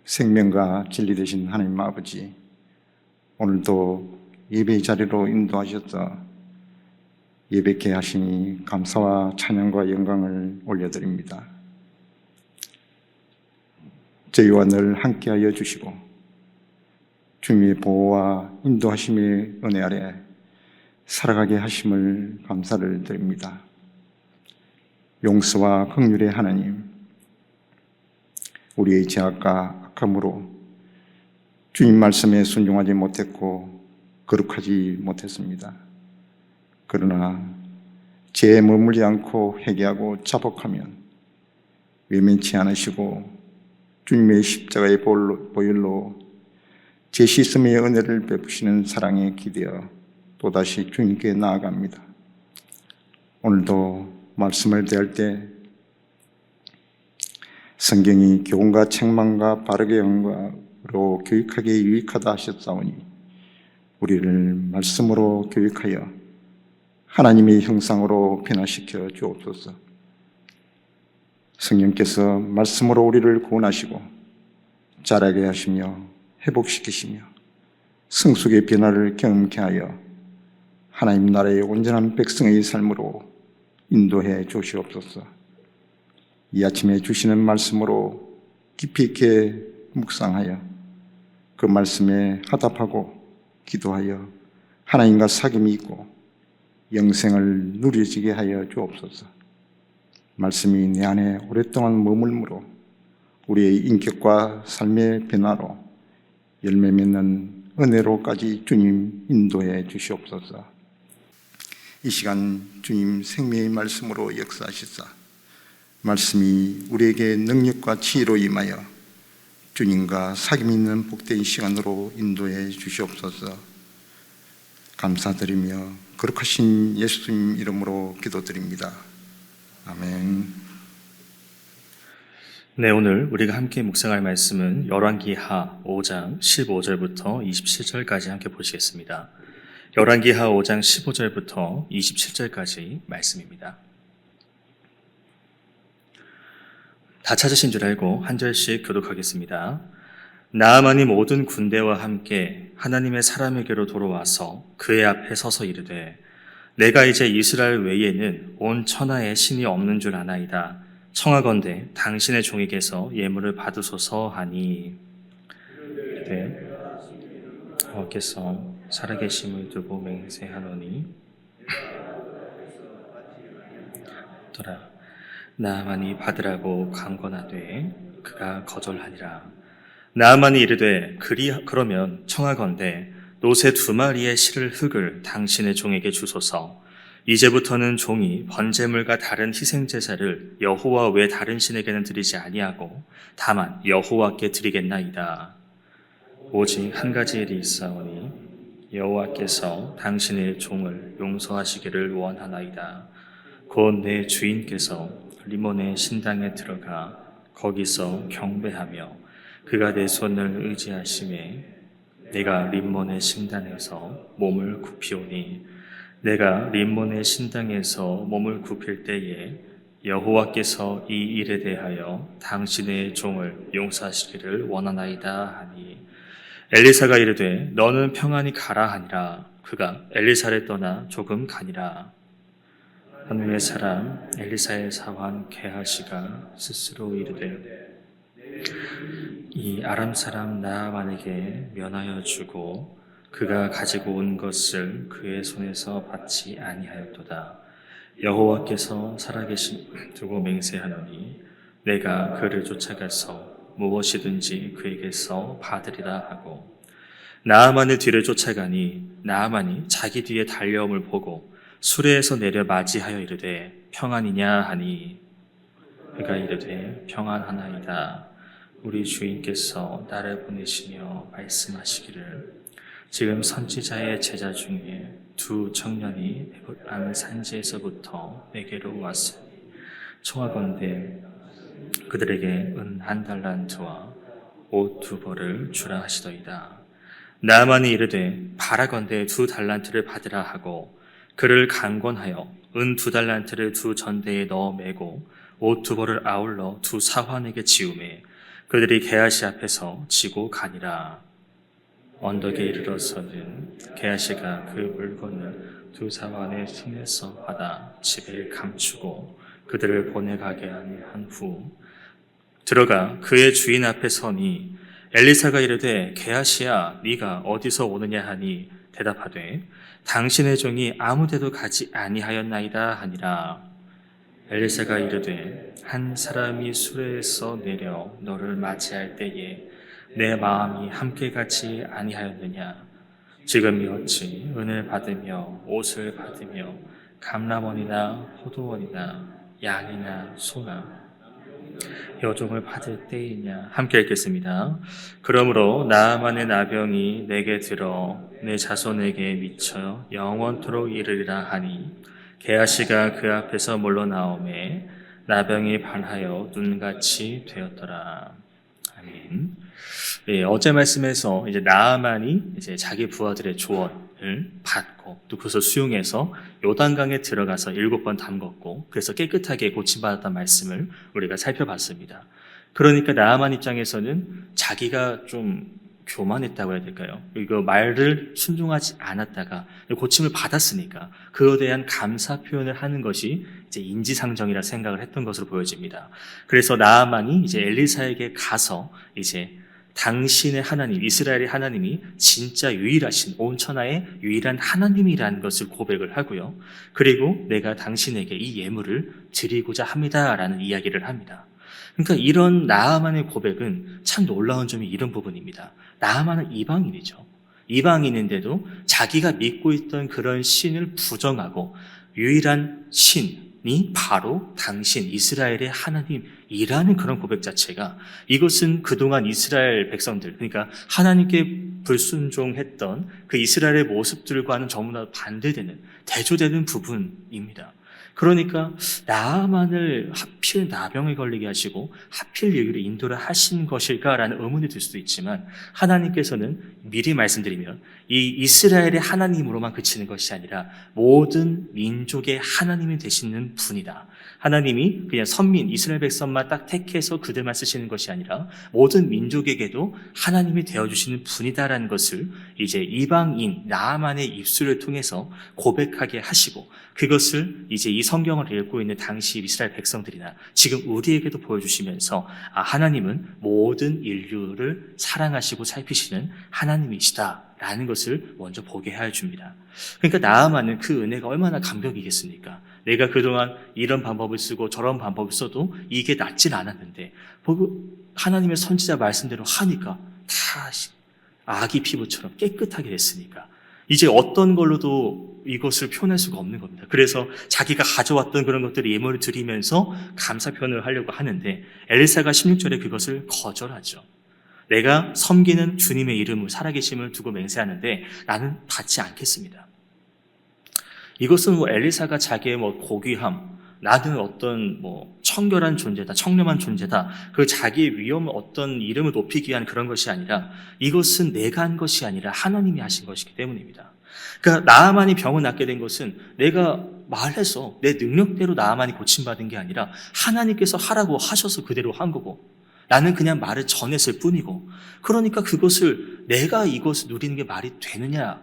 생명과 진리 되신 하나님 아버지, 오늘도 예배의 자리로 인도하셔서 예배케 하시니 감사와 찬양과 영광을 올려드립니다. 저희와 늘 함께하여 주시고 주님의 보호와 인도하심의 은혜 아래 살아가게 하심을 감사를 드립니다. 용서와 긍휼의 하나님, 우리의 죄악과 악함으로 주님 말씀에 순종하지 못했고 거룩하지 못했습니다. 그러나 죄에 머물지 않고 회개하고 자복하면 외면치 않으시고 주님의 십자가의 보혈로 죄 씻음의 은혜를 베푸시는 사랑에 기대어 또다시 주님께 나아갑니다. 오늘도 말씀을 대할 때 성경이 교훈과 책망과 바르게 영으로 교육하기에 유익하다 하셨사오니 우리를 말씀으로 교육하여 하나님의 형상으로 변화시켜 주옵소서. 성령께서 말씀으로 우리를 구원하시고 자라게 하시며 회복시키시며 성숙의 변화를 경험케 하여 하나님 나라의 온전한 백성의 삶으로 인도해 주시옵소서. 이 아침에 주시는 말씀으로 깊이 있게 묵상하여 그 말씀에 화답하고 기도하여 하나님과 사귐이 있고 영생을 누려지게 하여 주옵소서. 말씀이 내 안에 오랫동안 머물므로 우리의 인격과 삶의 변화로 열매 맺는 은혜로까지 주님 인도해 주시옵소서. 이 시간 주님 생명의 말씀으로 역사하시사 말씀이 우리에게 능력과 지혜로 임하여 주님과 사귐 있는 복된 시간으로 인도해 주시옵소서. 감사드리며 거룩하신 예수님 이름으로 기도드립니다. 아멘. 네, 오늘 우리가 함께 묵상할 말씀은 열왕기하 5장 15절부터 27절까지 함께 보시겠습니다. 열왕기하 5장 15절부터 27절까지 말씀입니다. 다 찾으신 줄 알고 한 절씩 교독하겠습니다. 나아만이 모든 군대와 함께 하나님의 사람에게로 돌아와서 그의 앞에 서서 이르되 내가 이제 이스라엘 외에는 온 천하에 신이 없는 줄 아나이다. 청하건대 당신의 종에게서 예물을 받으소서 하니 이르되 여호와께서 살아계심을 두고 맹세하노니 더라 나아만이 받으라고 강권하되 그가 거절하니라. 나아만이 이르되 그러면 청하건대 노새 2마리의 실을 흙을 당신의 종에게 주소서. 이제부터는 종이 번제물과 다른 희생제사를 여호와 외 다른 신에게는 드리지 아니하고 다만 여호와께 드리겠나이다. 오직 한 가지 일이 있사오니 여호와께서 당신의 종을 용서하시기를 원하나이다. 곧 내 주인께서 리몬의 신당에 들어가 거기서 경배하며 그가 내 손을 의지하심에 내가 림몬의 신당에서 몸을 굽히오니 내가 림몬의 신당에서 몸을 굽힐 때에 여호와께서 이 일에 대하여 당신의 종을 용서하시기를 원하나이다 하니 엘리사가 이르되 너는 평안히 가라 하니라. 그가 엘리사를 떠나 조금 가니라. 하늘의 사람 엘리사의 사환 게하시가 스스로 이르되 이 아람 사람 나아만에게 면하여 주고 그가 가지고 온 것을 그의 손에서 받지 아니하였도다. 여호와께서 살아계심 두고 맹세하노니 내가 그를 쫓아가서 무엇이든지 그에게서 받으리라 하고 나아만의 뒤를 쫓아가니 나아만이 자기 뒤에 달려옴을 보고 수레에서 내려 맞이하여 이르되 평안이냐 하니 그가 이르되 평안하나이다. 우리 주인께서 나를 보내시며 말씀하시기를 지금 선지자의 제자 중에 2 청년이 에봇암 산지에서부터 내게로 왔으니 청하건대 그들에게 은 1달란트와 옷 2벌을 주라 하시더이다. 나아만이 이르되 바라건대 2달란트를 받으라 하고 그를 강권하여 은 2달란트를 2 전대에 넣어 매고 옷 2벌을 아울러 2 사환에게 지우매 그들이 게하시 앞에서 지고 가니라. 언덕에 이르러서는 게하시가 그 물건을 두 사환의 손에서 받아 집에 감추고 그들을 보내가게 한 후 들어가 그의 주인 앞에 서니 엘리사가 이르되 게하시야 네가 어디서 오느냐 하니 대답하되 당신의 종이 아무데도 가지 아니하였나이다 하니라. 엘리사가 이르되 한 사람이 수레에서 내려 너를 맞이할 때에 내 마음이 함께 가지 아니하였느냐. 지금이 어찌 은을 받으며 옷을 받으며 감람원이나 호두원이나 양이나 소나 여종을 받을 때이냐. 함께 읽겠습니다. 그러므로 나아만의 나병이 내게 들어 내 자손에게 미쳐 영원토록 이르리라 하니 게하시가 그 앞에서 물러나오매 나병이 반하여 눈같이 되었더라. 아멘. 예, 어제 말씀에서 이제 나아만이 이제 자기 부하들의 조언을 받고 또 그것을 수용해서 요단강에 들어가서 7번 담궜고 그래서 깨끗하게 고침받았다는 말씀을 우리가 살펴봤습니다. 그러니까 나아만 입장에서는 자기가 좀 교만했다고 해야 될까요? 이거 말을 순종하지 않았다가 고침을 받았으니까 그거에 대한 감사 표현을 하는 것이 이제 인지상정이라 생각을 했던 것으로 보여집니다. 그래서 나아만이 이제 엘리사에게 가서 이제 당신의 하나님, 이스라엘의 하나님이 진짜 유일하신 온 천하의 유일한 하나님이라는 것을 고백을 하고요. 그리고 내가 당신에게 이 예물을 드리고자 합니다라는 이야기를 합니다. 그러니까 이런 나아만의 고백은 참 놀라운 점이 이런 부분입니다. 나아만은 이방인이죠. 이방인인데도 자기가 믿고 있던 그런 신을 부정하고 유일한 신이 바로 당신 이스라엘의 하나님이라는 그런 고백 자체가 이것은 그동안 이스라엘 백성들 그러니까 하나님께 불순종했던 그 이스라엘의 모습들과는 너무나 반대되는 대조되는 부분입니다. 그러니까 나아만을 하필 나병에 걸리게 하시고 하필 여기로 인도를 하신 것일까라는 의문이 들 수도 있지만 하나님께서는 미리 말씀드리면 이 이스라엘의 하나님으로만 그치는 것이 아니라 모든 민족의 하나님이 되시는 분이다. 하나님이 그냥 선민 이스라엘 백성만 딱 택해서 그들만 쓰시는 것이 아니라 모든 민족에게도 하나님이 되어주시는 분이다라는 것을 이제 이방인 나아만의 입술을 통해서 고백하게 하시고 그것을 이제 이 성경을 읽고 있는 당시 이스라엘 백성들이나 지금 우리에게도 보여주시면서 하나님은 모든 인류를 사랑하시고 살피시는 하나님이시다라는 것을 먼저 보게 하여 줍니다. 그러니까 나아만은 그 은혜가 얼마나 감격이겠습니까? 내가 그동안 이런 방법을 쓰고 저런 방법을 써도 이게 낫질 않았는데 하나님의 선지자 말씀대로 하니까 다 아기 피부처럼 깨끗하게 됐으니까 이제 어떤 걸로도 이것을 표현할 수가 없는 겁니다. 그래서 자기가 가져왔던 그런 것들을 예물을 드리면서 감사 표현을 하려고 하는데 엘리사가 16절에 그것을 거절하죠. 내가 섬기는 주님의 이름을 살아계심을 두고 맹세하는데 나는 받지 않겠습니다. 이것은 엘리사가 자기의 고귀함, 나는 어떤 청결한 존재다, 청렴한 존재다, 그 자기의 위엄을 어떤 이름을 높이기 위한 그런 것이 아니라 이것은 내가 한 것이 아니라 하나님이 하신 것이기 때문입니다. 그러니까 나아만이 병을 낫게 된 것은 내가 말해서 내 능력대로 나아만이 고침받은 게 아니라 하나님께서 하라고 하셔서 그대로 한 거고 나는 그냥 말을 전했을 뿐이고 그러니까 그것을 내가 이것을 누리는 게 말이 되느냐?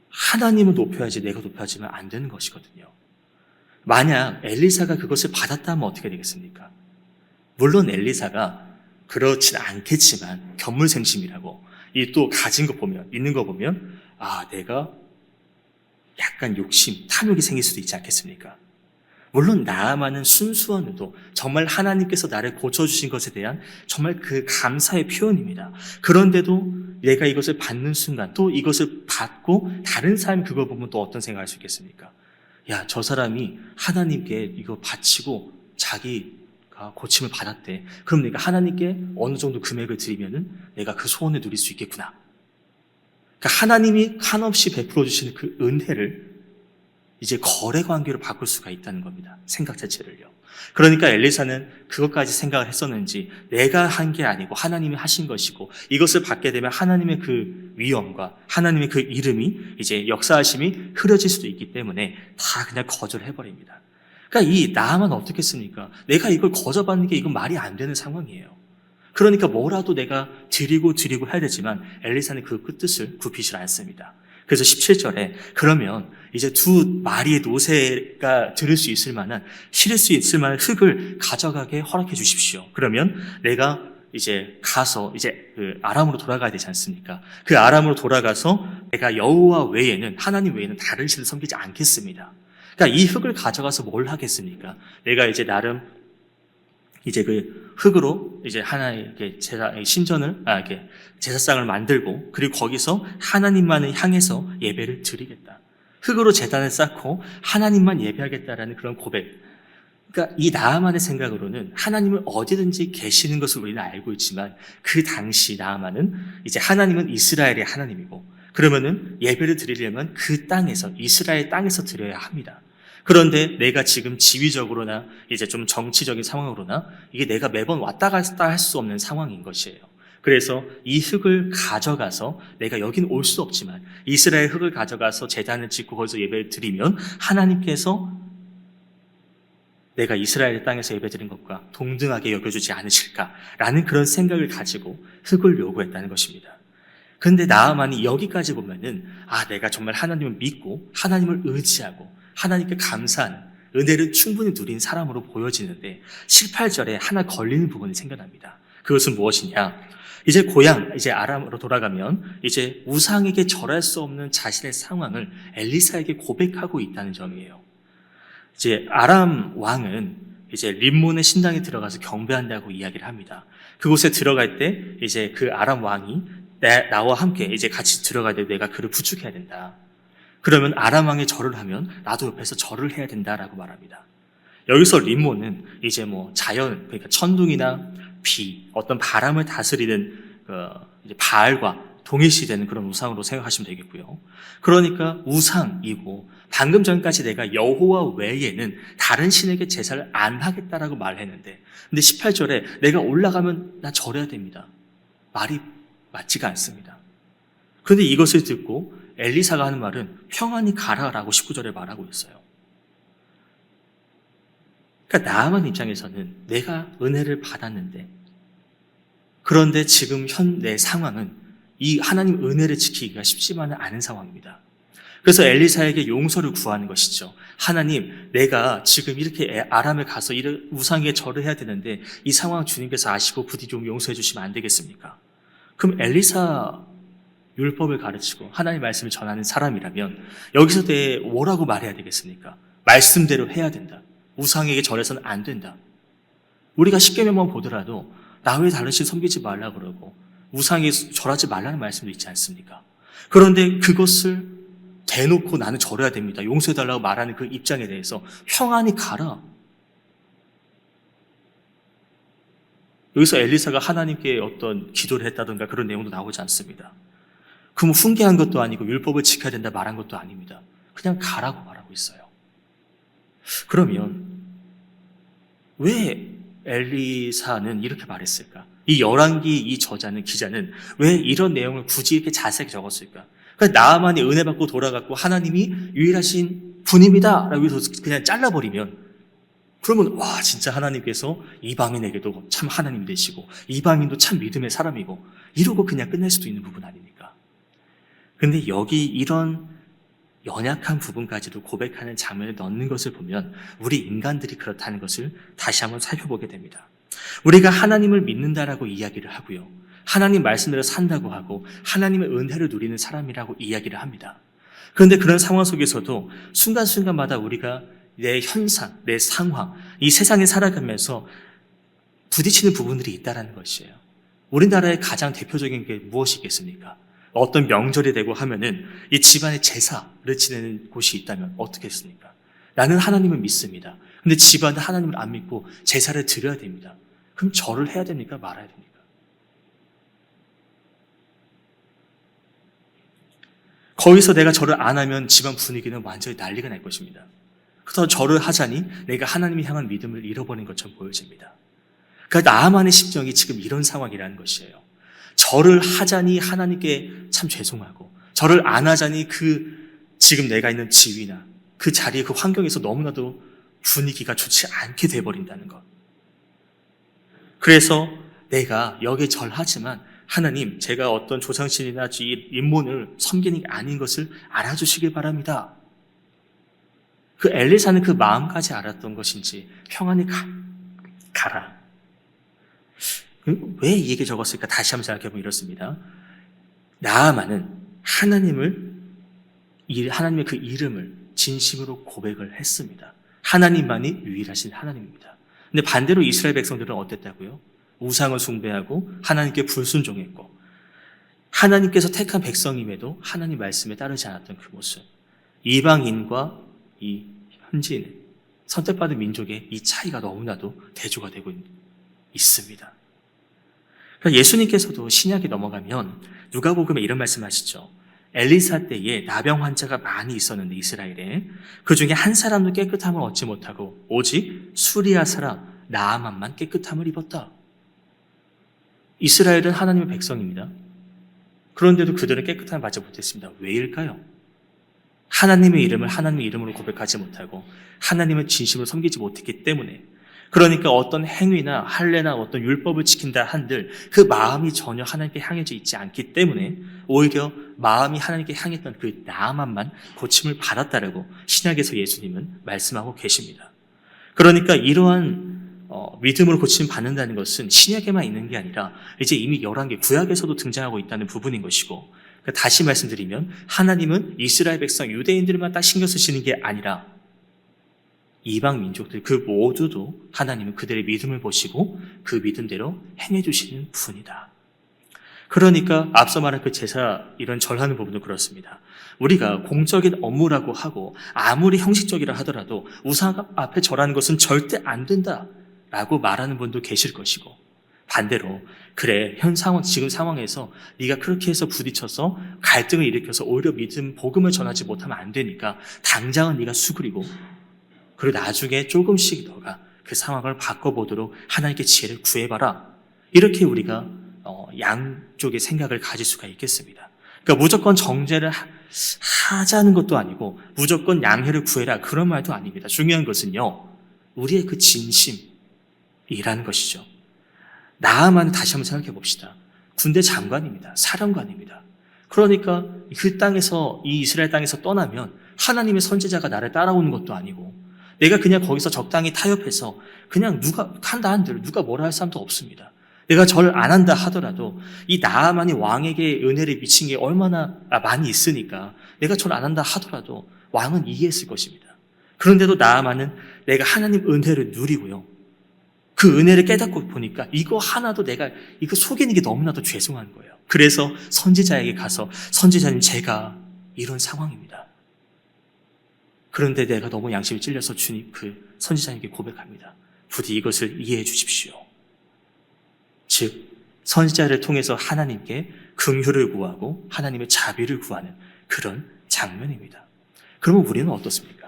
하나님을 높여야지 내가 높여지면 안 되는 것이거든요. 만약 엘리사가 그것을 받았다면 어떻게 되겠습니까? 물론 엘리사가 그렇진 않겠지만 견물생심이라고 이 또 가진 거 보면 있는 거 보면 내가 약간 욕심, 탐욕이 생길 수도 있지 않겠습니까? 물론 나아만은 순수한 의도, 정말 하나님께서 나를 고쳐주신 것에 대한 정말 그 감사의 표현입니다. 그런데도 내가 이것을 받는 순간 또 이것을 받고 다른 사람이 그걸 보면 또 어떤 생각을 할 수 있겠습니까? 야, 저 사람이 하나님께 이거 바치고 자기가 고침을 받았대. 그럼 내가 하나님께 어느 정도 금액을 드리면은 내가 그 소원을 누릴 수 있겠구나. 그러니까 하나님이 한없이 베풀어 주시는 그 은혜를 이제 거래 관계로 바꿀 수가 있다는 겁니다. 생각 자체를요. 그러니까 엘리사는 그것까지 생각을 했었는지 내가 한 게 아니고 하나님이 하신 것이고 이것을 받게 되면 하나님의 그 위엄과 하나님의 그 이름이 이제 역사하심이 흐려질 수도 있기 때문에 다 그냥 거절해버립니다. 그러니까 이 나아만 어떻겠습니까? 내가 이걸 거저받는 게 이건 말이 안 되는 상황이에요. 그러니까 뭐라도 내가 드리고 해야 되지만 엘리사는 그 뜻을 굽히질 않습니다. 그래서 17절에 그러면 이제 두 마리의 노새가 들을 수 있을 만한, 실을 수 있을 만한 흙을 가져가게 허락해 주십시오. 그러면 내가 이제 가서 이제 그 아람으로 돌아가야 되지 않습니까? 그 아람으로 돌아가서 내가 여호와 외에는, 하나님 외에는 다른 신을 섬기지 않겠습니다. 그러니까 이 흙을 가져가서 뭘 하겠습니까? 내가 이제 나름 이제 그 흙으로 이제 하나의 신전을, 이렇게 제사상을 만들고, 그리고 거기서 하나님만을 향해서 예배를 드리겠다. 흙으로 제단을 쌓고 하나님만 예배하겠다라는 그런 고백. 그러니까 이 나아만의 생각으로는 하나님을 어디든지 계시는 것을 우리는 알고 있지만, 그 당시 나아만은 이제 하나님은 이스라엘의 하나님이고, 그러면은 예배를 드리려면 그 땅에서, 이스라엘 땅에서 드려야 합니다. 그런데 내가 지금 지위적으로나 이제 좀 정치적인 상황으로나 이게 내가 매번 왔다 갔다 할 수 없는 상황인 것이에요. 그래서 이 흙을 가져가서, 내가 여긴 올 수 없지만 이스라엘 흙을 가져가서 제단을 짓고 거기서 예배를 드리면 하나님께서 내가 이스라엘 땅에서 예배드린 것과 동등하게 여겨주지 않으실까라는 그런 생각을 가지고 흙을 요구했다는 것입니다. 그런데 나아만이 여기까지 보면은 내가 정말 하나님을 믿고 하나님을 의지하고 하나님께 감사하는, 은혜를 충분히 누린 사람으로 보여지는데 18절에 하나 걸리는 부분이 생겨납니다. 그것은 무엇이냐? 이제 이제 아람으로 돌아가면 이제 우상에게 절할 수 없는 자신의 상황을 엘리사에게 고백하고 있다는 점이에요. 이제 아람 왕은 이제 림몬의 신당에 들어가서 경배한다고 이야기를 합니다. 그곳에 들어갈 때 이제 그 아람 왕이 나와 함께 이제 같이 들어갈 때 내가 그를 부축해야 된다. 그러면 아람 왕의 절을 하면 나도 옆에서 절을 해야 된다라고 말합니다. 여기서 림몬은 이제 자연, 그러니까 천둥이나 비, 어떤 바람을 다스리는 이제 바알과 동일시되는 그런 우상으로 생각하시면 되겠고요. 그러니까 우상이고, 방금 전까지 내가 여호와 외에는 다른 신에게 제사를 안 하겠다라고 말했는데, 근데 18절에 내가 올라가면 나 절해야 됩니다. 말이 맞지가 않습니다. 그런데 이것을 듣고 엘리사가 하는 말은 평안히 가라라고 19절에 말하고 있어요. 그러니까 나아만 입장에서는 내가 은혜를 받았는데, 그런데 지금 내 상황은 이 하나님 은혜를 지키기가 쉽지만은 않은 상황입니다. 그래서 엘리사에게 용서를 구하는 것이죠. 하나님, 내가 지금 이렇게 아람에 가서 우상에 절을 해야 되는데 이 상황 주님께서 아시고 부디 좀 용서해 주시면 안 되겠습니까? 그럼 엘리사 율법을 가르치고 하나님 말씀을 전하는 사람이라면 여기서 뭐라고 말해야 되겠습니까? 말씀대로 해야 된다. 우상에게 절해서는 안 된다. 우리가 십계명만 보더라도 나 외에 다른 신 섬기지 말라 그러고 우상에 절하지 말라는 말씀도 있지 않습니까? 그런데 그것을 대놓고 나는 절해야 됩니다, 용서해달라고 말하는 그 입장에 대해서 평안히 가라. 여기서 엘리사가 하나님께 어떤 기도를 했다든가 그런 내용도 나오지 않습니다. 그럼 훈계한 것도 아니고 율법을 지켜야 된다 말한 것도 아닙니다. 그냥 가라고 말하고 있어요. 그러면 왜 엘리사는 이렇게 말했을까? 이 열왕기 이 기자는 왜 이런 내용을 굳이 이렇게 자세하게 적었을까? 그러니까 나아만이 은혜 받고 돌아갔고 하나님이 유일하신 분입니다 라고 해서 그냥 잘라버리면, 그러면 와 진짜 하나님께서 이방인에게도 참 하나님 되시고 이방인도 참 믿음의 사람이고 이러고 그냥 끝낼 수도 있는 부분 아닙니까? 근데 여기 이런 연약한 부분까지도 고백하는 장면을 넣는 것을 보면 우리 인간들이 그렇다는 것을 다시 한번 살펴보게 됩니다. 우리가 하나님을 믿는다라고 이야기를 하고요, 하나님 말씀대로 산다고 하고 하나님의 은혜를 누리는 사람이라고 이야기를 합니다. 그런데 그런 상황 속에서도 순간순간마다 우리가 내 현상, 내 상황, 이 세상에 살아가면서 부딪히는 부분들이 있다는 것이에요. 우리나라의 가장 대표적인 게 무엇이겠습니까? 어떤 명절이 되고 하면은 이 집안의 제사를 지내는 곳이 있다면 어떻게 했습니까? 나는 하나님을 믿습니다. 근데 집안은 하나님을 안 믿고 제사를 드려야 됩니다. 그럼 절을 해야 됩니까? 말아야 됩니까? 거기서 내가 절을 안 하면 집안 분위기는 완전히 난리가 날 것입니다. 그래서 절을 하자니 내가 하나님을 향한 믿음을 잃어버린 것처럼 보여집니다. 그러니까 나만의 심정이 지금 이런 상황이라는 것이에요. 절을 하자니 하나님께 참 죄송하고, 절을 안 하자니 지금 내가 있는 지위나 그 자리에 그 환경에서 너무나도 분위기가 좋지 않게 돼버린다는 것. 그래서 내가 여기에 절하지만 하나님, 제가 어떤 조상신이나 인문을 섬기는 게 아닌 것을 알아주시길 바랍니다. 그 엘리사는 그 마음까지 알았던 것인지 평안히 가라. 왜 이 얘기 적었을까? 다시 한번 생각해보면 이렇습니다. 나아만은 하나님의 그 이름을 진심으로 고백을 했습니다. 하나님만이 유일하신 하나님입니다. 근데 반대로 이스라엘 백성들은 어땠다고요? 우상을 숭배하고 하나님께 불순종했고 하나님께서 택한 백성임에도 하나님 말씀에 따르지 않았던 그 모습. 이방인과 이 현지인, 선택받은 민족의 이 차이가 너무나도 대조가 되고 있습니다. 그러니까 예수님께서도 신약에 넘어가면 누가복음에 이런 말씀하시죠. 엘리사 때에 나병 환자가 많이 있었는데 이스라엘에 그 중에 한 사람도 깨끗함을 얻지 못하고 오직 수리아 사람 나아만만 깨끗함을 입었다. 이스라엘은 하나님의 백성입니다. 그런데도 그들은 깨끗함을 받지 못했습니다. 왜일까요? 하나님의 이름을 하나님의 이름으로 고백하지 못하고 하나님을 진심으로 섬기지 못했기 때문에, 그러니까 어떤 행위나 할례나 어떤 율법을 지킨다 한들 그 마음이 전혀 하나님께 향해져 있지 않기 때문에 오히려 마음이 하나님께 향했던 그 나아만만 고침을 받았다라고 신약에서 예수님은 말씀하고 계십니다. 그러니까 이러한 믿음으로 고침 받는다는 것은 신약에만 있는 게 아니라 이제 이미 열왕기 구약에서도 등장하고 있다는 부분인 것이고, 다시 말씀드리면 하나님은 이스라엘 백성 유대인들만 딱 신경 쓰시는 게 아니라 이방 민족들 그 모두도 하나님은 그들의 믿음을 보시고 그 믿음대로 행해 주시는 분이다. 그러니까 앞서 말한 그 제사 이런 절하는 부분도 그렇습니다. 우리가 공적인 업무라고 하고 아무리 형식적이라 하더라도 우상 앞에 절하는 것은 절대 안 된다라고 말하는 분도 계실 것이고, 반대로 그래 현 상황 지금 상황에서 네가 그렇게 해서 부딪혀서 갈등을 일으켜서 오히려 복음을 전하지 못하면 안 되니까 당장은 네가 수그리고 그리고 나중에 조금씩 너가 그 상황을 바꿔보도록 하나님께 지혜를 구해봐라. 이렇게 우리가 양쪽의 생각을 가질 수가 있겠습니다. 그러니까 무조건 정죄를 하자는 것도 아니고 무조건 양해를 구해라 그런 말도 아닙니다. 중요한 것은요, 우리의 그 진심이라는 것이죠. 나아만 다시 한번 생각해 봅시다. 군대 장관입니다. 사령관입니다. 그러니까 그 땅에서 이 이스라엘 땅에서 떠나면 하나님의 선지자가 나를 따라오는 것도 아니고 내가 그냥 거기서 적당히 타협해서 그냥 누가 한다 한들 누가 뭐라 할 사람도 없습니다. 내가 절 안 한다 하더라도 이 나아만이 왕에게 은혜를 미친 게 얼마나 많이 있으니까 내가 절 안 한다 하더라도 왕은 이해했을 것입니다. 그런데도 나아만은 내가 하나님 은혜를 누리고요, 그 은혜를 깨닫고 보니까 이거 하나도 내가 이거 속이는 게 너무나도 죄송한 거예요. 그래서 선지자에게 가서 선지자님 제가 이런 상황입니다. 그런데 내가 너무 양심이 찔려서 주님 그 선지자님께 고백합니다. 부디 이것을 이해해 주십시오. 즉 선지자를 통해서 하나님께 긍휼을 구하고 하나님의 자비를 구하는 그런 장면입니다. 그러면 우리는 어떻습니까?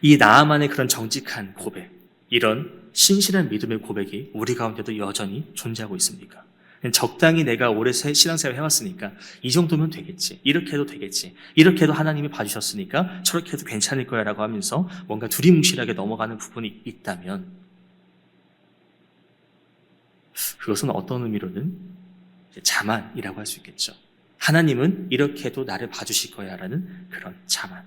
이 나아만의 그런 정직한 고백, 이런 신실한 믿음의 고백이 우리 가운데도 여전히 존재하고 있습니까? 적당히 내가 오래 신앙생활 해왔으니까 이 정도면 되겠지, 이렇게 해도 되겠지, 이렇게 해도 하나님이 봐주셨으니까 저렇게 해도 괜찮을 거야 라고 하면서 뭔가 두리뭉실하게 넘어가는 부분이 있다면 그것은 어떤 의미로는 자만이라고 할 수 있겠죠. 하나님은 이렇게 해도 나를 봐주실 거야 라는 그런 자만.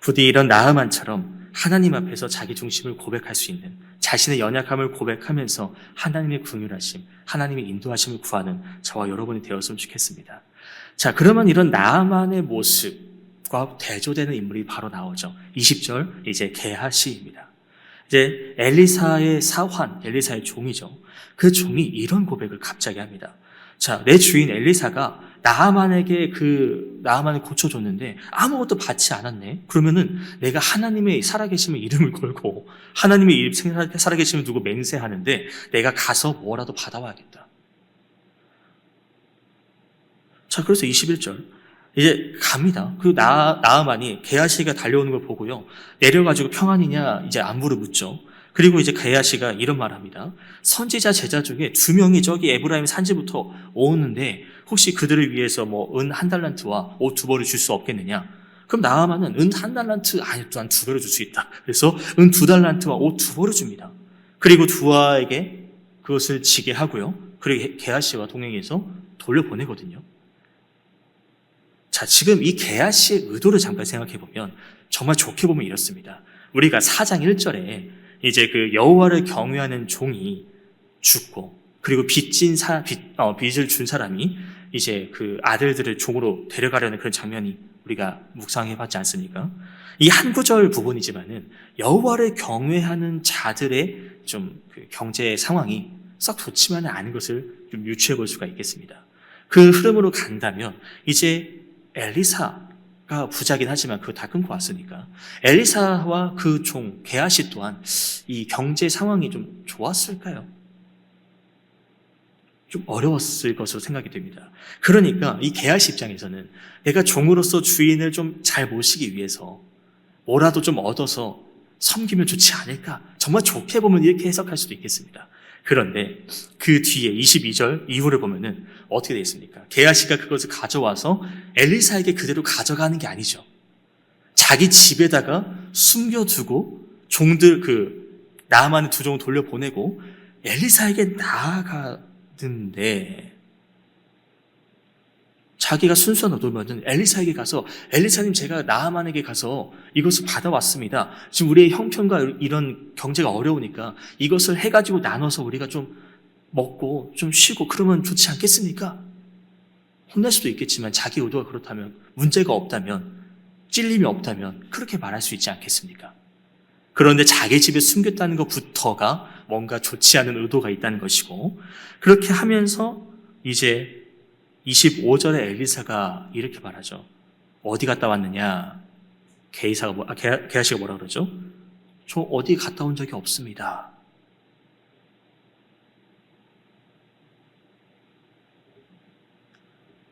부디 이런 나아만처럼 하나님 앞에서 자기 중심을 고백할 수 있는, 자신의 연약함을 고백하면서 하나님의 긍휼하심, 하나님의 인도하심을 구하는 저와 여러분이 되었으면 좋겠습니다. 자, 그러면 이런 나아만의 모습과 대조되는 인물이 바로 나오죠. 20절 이제 게하시입니다. 이제 엘리사의 사환, 엘리사의 종이죠. 그 종이 이런 고백을 갑자기 합니다. 자, 내 주인 엘리사가 나아만을 고쳐줬는데 아무것도 받지 않았네. 그러면은 내가 하나님의 살아계심의 이름을 걸고 하나님의 살아계심을 두고 맹세하는데 내가 가서 뭐라도 받아와야겠다. 자, 그래서 21절 이제 갑니다. 그 나아만이 게하시가 달려오는 걸 보고요, 내려가지고 평안이냐 이제 안부를 묻죠. 그리고 이제 게하시가 이런 말 합니다. 선지자 제자 중에 2명이 저기 에브라임 산지부터 오는데 혹시 그들을 위해서 은 1달란트와 옷 2벌을 줄 수 없겠느냐? 그럼 나아만은 은 1달란트, 아니 또한 2배로 줄 수 있다. 그래서 은 2달란트와 옷 2벌을 줍니다. 그리고 두아에게 그것을 지게 하고요. 그리고 게하시와 동행해서 돌려보내거든요. 자, 지금 이 게하시의 의도를 잠깐 생각해 보면 정말 좋게 보면 이렇습니다. 우리가 4장 1절에 이제 그 여호와를 경외하는 종이 죽고, 그리고 빚을 준 사람이 이제 그 아들들을 종으로 데려가려는 그런 장면이 우리가 묵상해 봤지 않습니까? 이 한 구절 부분이지만은 여호와를 경외하는 자들의 좀 그 경제 상황이 썩 좋지만은 않은 것을 좀 유추해 볼 수가 있겠습니다. 그 흐름으로 간다면 이제 엘리사가 부자긴 하지만 그거 다 끊고 왔으니까 엘리사와 그 종 게하시 또한 이 경제 상황이 좀 좋았을까요? 좀 어려웠을 것으로 생각이 됩니다. 그러니까 이 게하시 입장에서는 내가 종으로서 주인을 좀 잘 모시기 위해서 뭐라도 좀 얻어서 섬기면 좋지 않을까? 정말 좋게 보면 이렇게 해석할 수도 있겠습니다. 그런데 그 뒤에 22절 이후를 보면은 어떻게 되어 있습니까? 게하시가 그것을 가져와서 엘리사에게 그대로 가져가는 게 아니죠. 자기 집에다가 숨겨두고 종들 나아만의 2종을 돌려보내고 엘리사에게 나아가는데, 자기가 순수한 의도면은 엘리사에게 가서 엘리사님, 제가 나아만에게 가서 이것을 받아왔습니다. 지금 우리의 형편과 이런 경제가 어려우니까 이것을 해가지고 나눠서 우리가 좀 먹고 좀 쉬고 그러면 좋지 않겠습니까? 혼날 수도 있겠지만 자기 의도가 그렇다면, 문제가 없다면, 찔림이 없다면 그렇게 말할 수 있지 않겠습니까? 그런데 자기 집에 숨겼다는 것부터가 뭔가 좋지 않은 의도가 있다는 것이고, 그렇게 하면서 이제 25절에 엘리사가 이렇게 말하죠. 어디 갔다 왔느냐? 게하시가 뭐라 그러죠? 저 어디 갔다 온 적이 없습니다.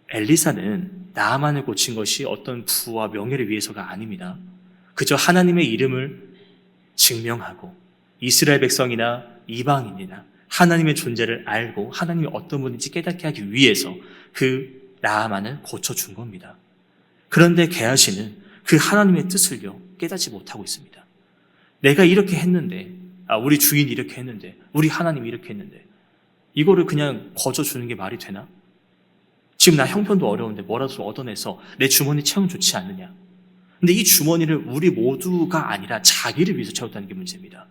엘리사는 나아만을 고친 것이 어떤 부와 명예를 위해서가 아닙니다. 그저 하나님의 이름을 증명하고 이스라엘 백성이나 이방인이나 하나님의 존재를 알고 하나님이 어떤 분인지 깨닫게 하기 위해서 그 나아만을 고쳐준 겁니다. 그런데 게하시는 그 하나님의 뜻을요 깨닫지 못하고 있습니다. 내가 이렇게 했는데, 우리 주인이 이렇게 했는데, 우리 하나님이 이렇게 했는데 이거를 그냥 거저주는 게 말이 되나? 지금 나 형편도 어려운데 뭐라도 얻어내서 내 주머니 채우면 좋지 않느냐? 근데 이 주머니를 우리 모두가 아니라 자기를 위해서 채웠다는 게 문제입니다.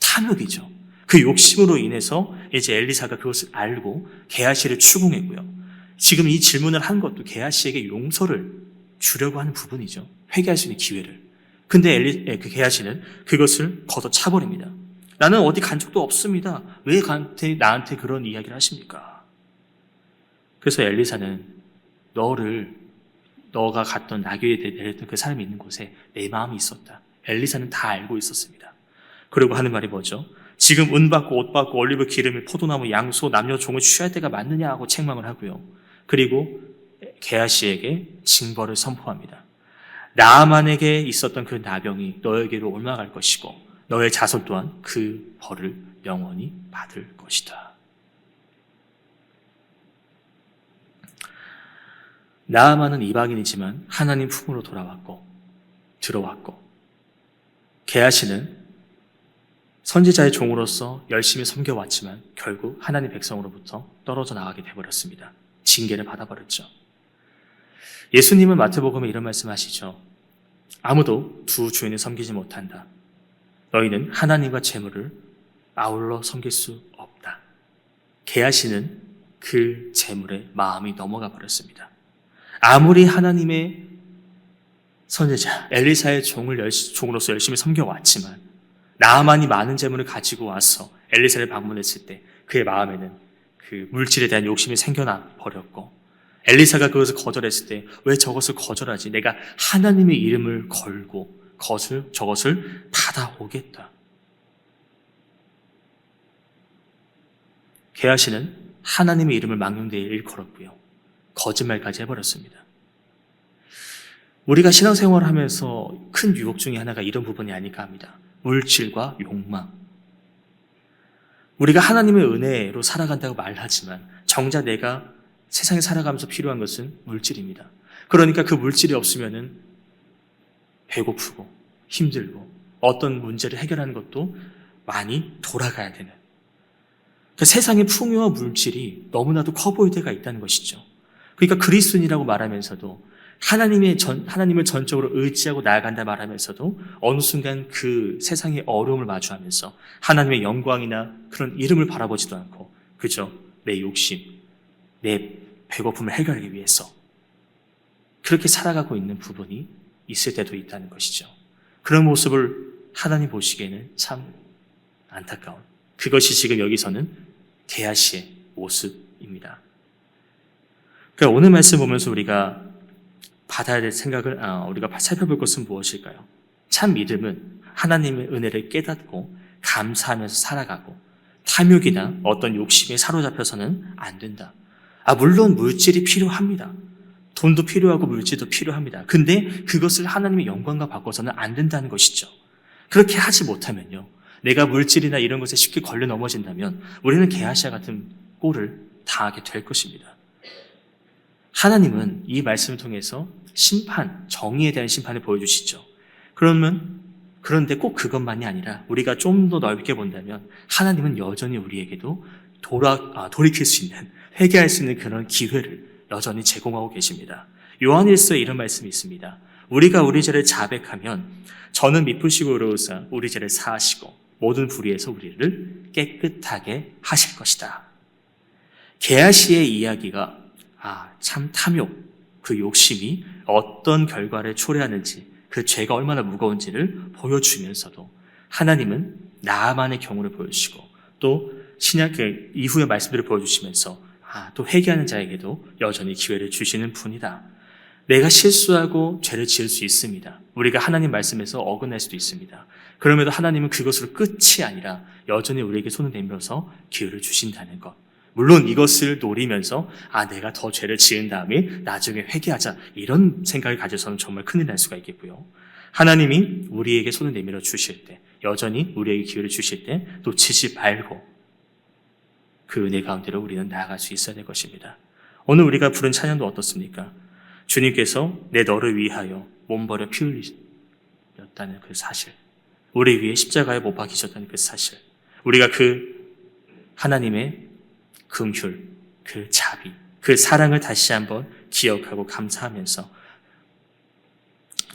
탐욕이죠. 그 욕심으로 인해서 이제 엘리사가 그것을 알고 게하시를 추궁했고요. 지금 이 질문을 한 것도 게하시에게 용서를 주려고 하는 부분이죠. 회개할 수 있는 기회를. 근데 그 게하시는 그것을 걷어차버립니다. 나는 어디 간 적도 없습니다. 왜 나한테 그런 이야기를 하십니까? 그래서 엘리사는 너가 갔던 나귀에 내렸던 그 사람이 있는 곳에 내 마음이 있었다. 엘리사는 다 알고 있었습니다. 그리고 하는 말이 뭐죠? 지금 은 받고 옷 받고 올리브 기름을 포도나무 양소 남녀 종을 취할 때가 맞느냐 하고 책망을 하고요. 그리고 게하시에게 징벌을 선포합니다. 나아만에게 있었던 그 나병이 너에게로 옮아갈 것이고 너의 자손 또한 그 벌을 영원히 받을 것이다. 나아만은 이방인이지만 하나님 품으로 들어왔고 게하시는 선지자의 종으로서 열심히 섬겨왔지만 결국 하나님 백성으로부터 떨어져 나가게 되어버렸습니다. 징계를 받아버렸죠. 예수님은 마태복음에 이런 말씀하시죠. 아무도 두 주인을 섬기지 못한다. 너희는 하나님과 재물을 아울러 섬길 수 없다. 게하시는 그 재물에 마음이 넘어가 버렸습니다. 아무리 하나님의 선지자 엘리사의 종으로서 열심히 섬겨왔지만 나아만이 많은 재물을 가지고 와서 엘리사를 방문했을 때 그의 마음에는 그 물질에 대한 욕심이 생겨나 버렸고, 엘리사가 그것을 거절했을 때 왜 저것을 거절하지? 내가 하나님의 이름을 걸고 저것을 받아오겠다. 게하시는 하나님의 이름을 망령되이 일컬었고요. 거짓말까지 해버렸습니다. 우리가 신앙생활을 하면서 큰 유혹 중에 하나가 이런 부분이 아닐까 합니다. 물질과 욕망. 우리가 하나님의 은혜로 살아간다고 말하지만 정작 내가 세상에 살아가면서 필요한 것은 물질입니다. 그러니까 그 물질이 없으면은 배고프고 힘들고 어떤 문제를 해결하는 것도 많이 돌아가야 되는 그 세상의 풍요와 물질이 너무나도 커 보일 때가 있다는 것이죠. 그러니까 그리스도인이라고 말하면서도 하나님을 전적으로 의지하고 나아간다 말하면서도 어느 순간 그 세상의 어려움을 마주하면서 하나님의 영광이나 그런 이름을 바라보지도 않고 그저 내 욕심, 내 배고픔을 해결하기 위해서 그렇게 살아가고 있는 부분이 있을 때도 있다는 것이죠. 그런 모습을 하나님 보시기에는 참 안타까운 그것이 지금 여기서는 게하시의 모습입니다. 그러니까 오늘 말씀 보면서 우리가 받아야 될 생각을 우리가 살펴볼 것은 무엇일까요? 참 믿음은 하나님의 은혜를 깨닫고 감사하면서 살아가고 탐욕이나 어떤 욕심에 사로잡혀서는 안 된다. 물론 물질이 필요합니다. 돈도 필요하고 물질도 필요합니다. 근데 그것을 하나님의 영광과 바꿔서는 안 된다는 것이죠. 그렇게 하지 못하면요. 내가 물질이나 이런 것에 쉽게 걸려 넘어진다면 우리는 게하시와 같은 꼴을 당하게 될 것입니다. 하나님은 이 말씀을 통해서 심판, 정의에 대한 심판을 보여주시죠. 그런데 꼭 그것만이 아니라 우리가 좀 더 넓게 본다면 하나님은 여전히 우리에게도 돌이킬 수 있는, 회개할 수 있는 그런 기회를 여전히 제공하고 계십니다. 요한일서에 이런 말씀이 있습니다. 우리가 우리 죄를 자백하면 저는 미쁘시고 의로우사 우리 죄를 사하시고 모든 불의에서 우리를 깨끗하게 하실 것이다. 게하시의 이야기가 참 탐욕, 그 욕심이 어떤 결과를 초래하는지 그 죄가 얼마나 무거운지를 보여주면서도 하나님은 나아만의 경우를 보여주시고 또 신약 이후의 말씀들을 보여주시면서 또 회개하는 자에게도 여전히 기회를 주시는 분이다. 내가 실수하고 죄를 지을 수 있습니다. 우리가 하나님 말씀에서 어긋날 수도 있습니다. 그럼에도 하나님은 그것으로 끝이 아니라 여전히 우리에게 손을 내밀어서 기회를 주신다는 것. 물론 이것을 노리면서 내가 더 죄를 지은 다음에 나중에 회개하자 이런 생각을 가져서는 정말 큰일 날 수가 있겠고요. 하나님이 우리에게 손을 내밀어 주실 때 여전히 우리에게 기회를 주실 때 놓치지 말고 그 은혜 가운데로 우리는 나아갈 수 있어야 될 것입니다. 오늘 우리가 부른 찬양도 어떻습니까? 주님께서 내 너를 위하여 몸버려 피 흘리셨다는 그 사실, 우리 위해 십자가에 못 박히셨다는 그 사실, 우리가 그 하나님의 긍휼, 그 자비, 그 사랑을 다시 한번 기억하고 감사하면서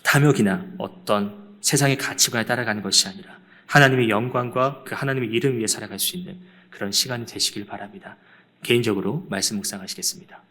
탐욕이나 어떤 세상의 가치관에 따라가는 것이 아니라 하나님의 영광과 그 하나님의 이름 위에 살아갈 수 있는 그런 시간이 되시길 바랍니다. 개인적으로 말씀 묵상하시겠습니다.